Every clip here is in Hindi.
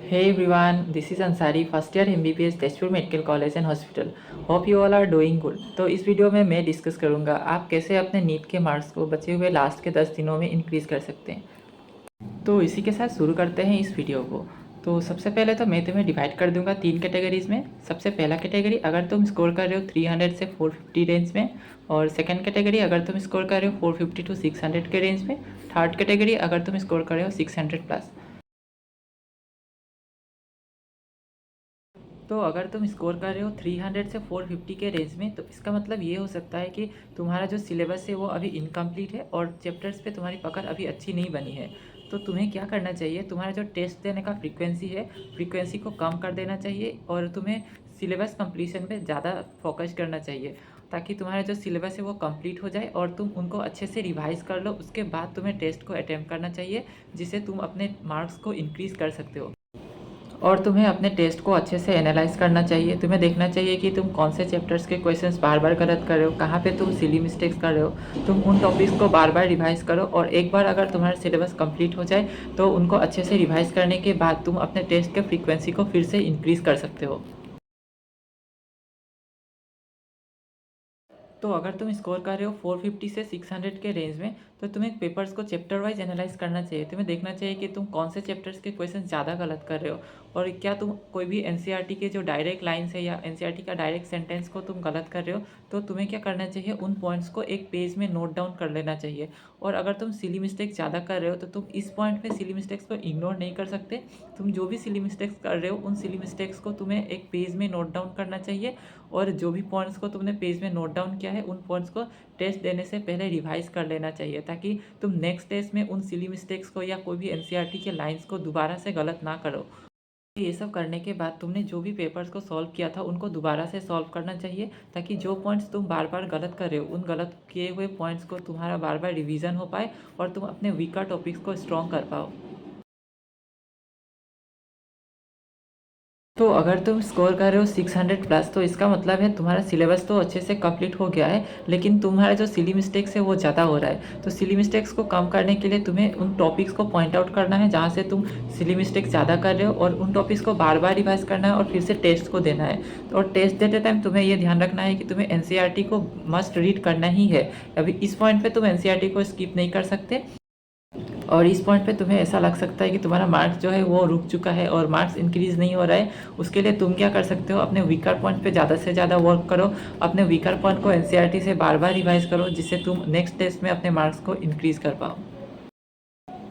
Hey everyone, this is Ansari, first year MBBS Tezpur medical college and hospital. Hope you all are doing good. तो इस वीडियो में मैं डिस्कस करूंगा आप कैसे अपने नीट के मार्क्स को बचे हुए लास्ट के 10 दिनों में इंक्रीज़ कर सकते हैं। तो इसी के साथ शुरू करते हैं इस वीडियो को। तो सबसे पहले तो मैं तुम्हें डिवाइड कर दूंगा 3 कैटेगरीज में। सबसे पहला कैटेगरी अगर तुम स्कोर कर रहे हो 300 से 450 रेंज में, और सेकंड कैटेगरी अगर तुम स्कोर कर रहे हो 450 टू 600 के रेंज में, थर्ड कैटेगरी अगर तुम स्कोर कर रहे हो 600 प्लस। तो अगर तुम स्कोर कर रहे हो 300 से 450 के रेंज में, तो इसका मतलब ये हो सकता है कि तुम्हारा जो सिलेबस है वो अभी इनकम्प्लीट है और चैप्टर्स पे तुम्हारी पकड़ अभी अच्छी नहीं बनी है। तो तुम्हें क्या करना चाहिए, तुम्हारा जो टेस्ट देने का फ्रीक्वेंसी है, फ्रीक्वेंसी को कम कर देना चाहिए और तुम्हें सिलेबस कंप्लीशन पे ज़्यादा फोकस करना चाहिए, ताकि तुम्हारा जो सिलेबस है वो कंप्लीट हो जाए और तुम उनको अच्छे से रिवाइज कर लो। उसके बाद तुम्हें टेस्ट को अटैम्प्ट करना चाहिए, जिससे तुम अपने मार्क्स को इंक्रीज़ कर सकते हो। और तुम्हें अपने टेस्ट को अच्छे से एनालाइज करना चाहिए। तुम्हें देखना चाहिए कि तुम कौन से चैप्टर्स के क्वेश्चंस बार बार गलत कर रहे हो, कहाँ पे तुम सिली मिस्टेक्स कर रहे हो। तुम उन टॉपिक्स को बार बार रिवाइज करो और एक बार अगर तुम्हारा सिलेबस कंप्लीट हो जाए तो उनको अच्छे से रिवाइज करने के बाद तुम अपने टेस्ट के फ्रीक्वेंसी को फिर से इंक्रीज़ कर सकते हो। तो अगर तुम स्कोर कर रहे हो 450 से 600 के रेंज में, तो तुम्हें पेपर्स को चैप्टर वाइज एनालाइज करना चाहिए। तुम्हें देखना चाहिए कि तुम कौन से चैप्टर्स के क्वेश्चन ज़्यादा गलत कर रहे हो, और क्या तुम कोई भी एनसीईआरटी के जो डायरेक्ट लाइन्स है या एनसीईआरटी का डायरेक्ट सेंटेंस को तुम गलत कर रहे हो। तो तुम्हें क्या करना चाहिए, उन पॉइंट्स को एक पेज में नोट डाउन कर लेना चाहिए। और अगर तुम सिली मिस्टेक ज़्यादा कर रहे हो तो तुम इस पॉइंट पे सिली मिस्टेक्स को इग्नोर नहीं कर सकते। तुम जो भी सिली मिस्टेक्स कर रहे हो उन सिली मिस्टेक्स को तुम्हें एक पेज में नोट डाउन करना चाहिए, और जो भी पॉइंट्स को तुमने पेज में नोट डाउन किया है उन पॉइंट्स को टेस्ट देने से पहले रिवाइज कर लेना चाहिए, ताकि तुम नेक्स्ट टेस्ट में उन सिली मिस्टेक्स को या कोई भी एनसीईआरटी के लाइंस को दोबारा से गलत ना करो। ये सब करने के बाद तुमने जो भी पेपर्स को सॉल्व किया था उनको दोबारा से सॉल्व करना चाहिए, ताकि जो पॉइंट्स तुम बार बार गलत कर रहे हो उन गलत किए हुए पॉइंट्स को तुम्हारा बार बार रिवीजन हो पाए और तुम अपने वीकर टॉपिक्स को स्ट्रॉन्ग कर पाओ। तो अगर तुम स्कोर कर रहे हो 600 प्लस, तो इसका मतलब है तुम्हारा सिलेबस तो अच्छे से कंप्लीट हो गया है, लेकिन तुम्हारा जो सिली मिस्टेक्स है वो ज़्यादा हो रहा है। तो सिली मिस्टेक्स को कम करने के लिए तुम्हें उन टॉपिक्स को पॉइंट आउट करना है जहाँ से तुम सिली मिस्टेक्स ज़्यादा कर रहे हो, और उन टॉपिक्स को बार बार रिवाइज करना है और फिर से टेस्ट को देना है। और टेस्ट देते टाइम तुम्हें ये ध्यान रखना है कि तुम्हें एनसीईआरटी को मस्ट रीड करना ही है। अभी इस पॉइंट पर तुम एनसीईआरटी को स्किप नहीं कर सकते। और इस पॉइंट पे तुम्हें ऐसा लग सकता है कि तुम्हारा मार्क्स जो है वो रुक चुका है और मार्क्स इंक्रीज़ नहीं हो रहा है। उसके लिए तुम क्या कर सकते हो, अपने वीकर पॉइंट पे ज़्यादा से ज़्यादा वर्क करो। अपने वीकर पॉइंट को एनसीईआरटी से बार बार रिवाइज करो, जिससे तुम नेक्स्ट टेस्ट में अपने मार्क्स को इंक्रीज़ कर पाओ।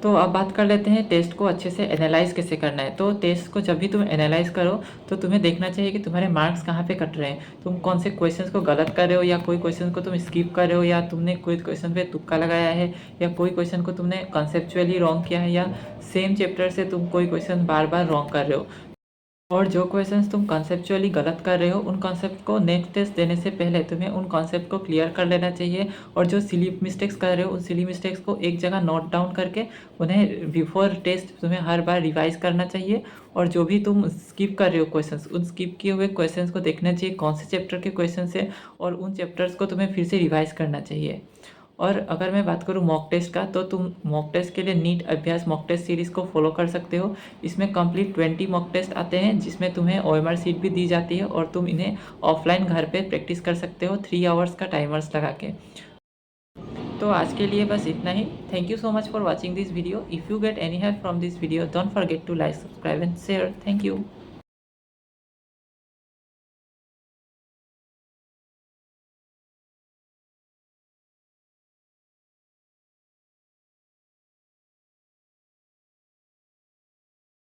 तो अब बात कर लेते हैं टेस्ट को अच्छे से एनालाइज कैसे करना है। तो टेस्ट को जब भी तुम एनालाइज करो तो तुम्हें देखना चाहिए कि तुम्हारे मार्क्स कहाँ पे कट रहे हैं, तुम कौन से क्वेश्चंस को गलत कर रहे हो, या कोई क्वेश्चन को तुम स्किप कर रहे हो, या तुमने कोई क्वेश्चन पे तुक्का लगाया है, या कोई क्वेश्चन को तुमने कॉन्सेप्चुअली रॉन्ग किया है, या सेम चैप्टर से तुम कोई क्वेश्चन बार बार रॉन्ग कर रहे हो। और जो क्वेश्चंस तुम कॉन्सेप्चुअली गलत कर रहे हो उन कॉन्सेप्ट को नेक्स्ट टेस्ट देने से पहले तुम्हें उन कॉन्सेप्ट को क्लियर कर लेना चाहिए। और जो सिली मिस्टेक्स कर रहे हो उन सिली मिस्टेक्स को एक जगह नोट डाउन करके उन्हें बिफोर टेस्ट तुम्हें हर बार रिवाइज करना चाहिए। और जो भी तुम स्किप कर रहे हो क्वेश्चंस, उन स्किप किए हुए क्वेश्चंस को देखना चाहिए कौन से चैप्टर के क्वेश्चन है, और उन चैप्टर्स को तुम्हें फिर से रिवाइज करना चाहिए। और अगर मैं बात करूँ मॉक टेस्ट का, तो तुम मॉक टेस्ट के लिए नीट अभ्यास मॉक टेस्ट सीरीज़ को फॉलो कर सकते हो। इसमें कंप्लीट 20 मॉक टेस्ट आते हैं, जिसमें तुम्हें ओएमआर सीट भी दी जाती है और तुम इन्हें ऑफलाइन घर पे प्रैक्टिस कर सकते हो 3 आवर्स का टाइमर्स लगा के। तो आज के लिए बस इतना ही। Thank you so much for watching this video. If you get any help from this video, don't forget to like, subscribe and share. Thank you.